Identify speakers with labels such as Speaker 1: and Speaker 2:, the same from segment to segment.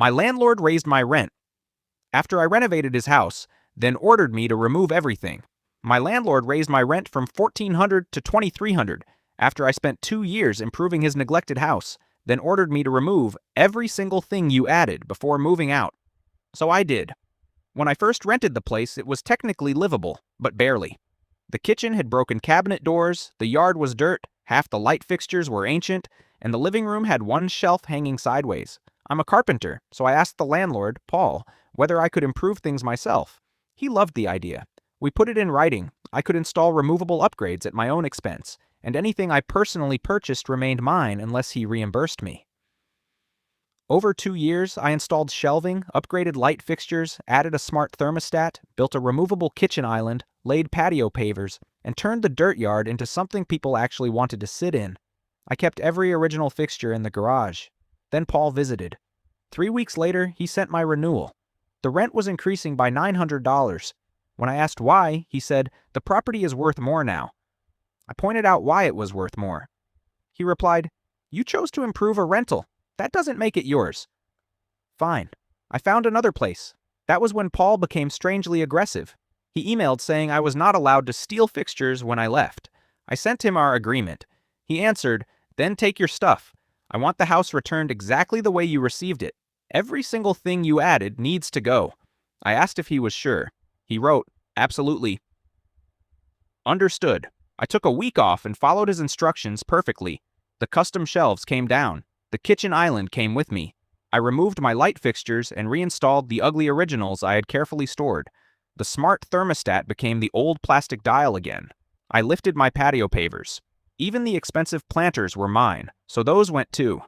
Speaker 1: My landlord raised my rent after I renovated his house, then ordered me to remove everything. My landlord raised my rent from $1,400 to $2,300 after I spent 2 years improving his neglected house, then ordered me to remove every single thing you added before moving out. So I did. When I first rented the place, it was technically livable, but barely. The kitchen had broken cabinet doors, the yard was dirt, half the light fixtures were ancient, and the living room had one shelf hanging sideways. I'm a carpenter, so I asked the landlord, Paul, whether I could improve things myself. He loved the idea. We put it in writing. I could install removable upgrades at my own expense, and anything I personally purchased remained mine unless he reimbursed me. Over 2 years, I installed shelving, upgraded light fixtures, added a smart thermostat, built a removable kitchen island, laid patio pavers, and turned the dirt yard into something people actually wanted to sit in. I kept every original fixture in the garage. Then Paul visited. 3 weeks later, he sent my renewal. The rent was increasing by $900. When I asked why, he said, "The property is worth more now." I pointed out why it was worth more. He replied, "You chose to improve a rental. That doesn't make it yours." Fine. I found another place. That was when Paul became strangely aggressive. He emailed saying I was not allowed to steal fixtures when I left. I sent him our agreement. He answered, "Then take your stuff. I want the house returned exactly the way you received it. Every single thing you added needs to go." I asked if he was sure. He wrote, "Absolutely." Understood. I took a week off and followed his instructions perfectly. The custom shelves came down. The kitchen island came with me. I removed my light fixtures and reinstalled the ugly originals I had carefully stored. The smart thermostat became the old plastic dial again. I lifted my patio pavers. Even the expensive planters were mine, so those went too.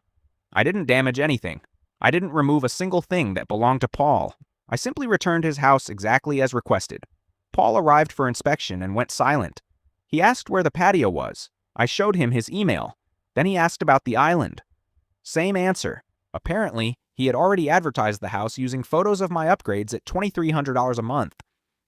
Speaker 1: I didn't damage anything. I didn't remove a single thing that belonged to Paul. I simply returned his house exactly as requested. Paul arrived for inspection and went silent. He asked where the patio was. I showed him his email. Then he asked about the island. Same answer. Apparently, he had already advertised the house using photos of my upgrades at $2,300 a month.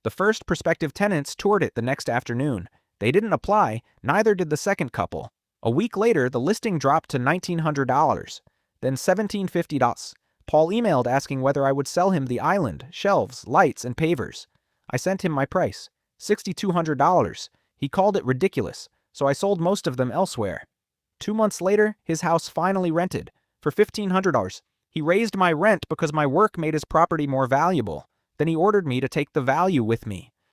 Speaker 1: The first prospective tenants toured it the next afternoon. They didn't apply, neither did the second couple. A week later, the listing dropped to $1,900, then $1,750. Paul emailed asking whether I would sell him the island, shelves, lights, and pavers. I sent him my price, $6,200. He called it ridiculous, so I sold most of them elsewhere. 2 months later, his house finally rented for $1,500. He raised my rent because my work made his property more valuable. Then he ordered me to take the value with me.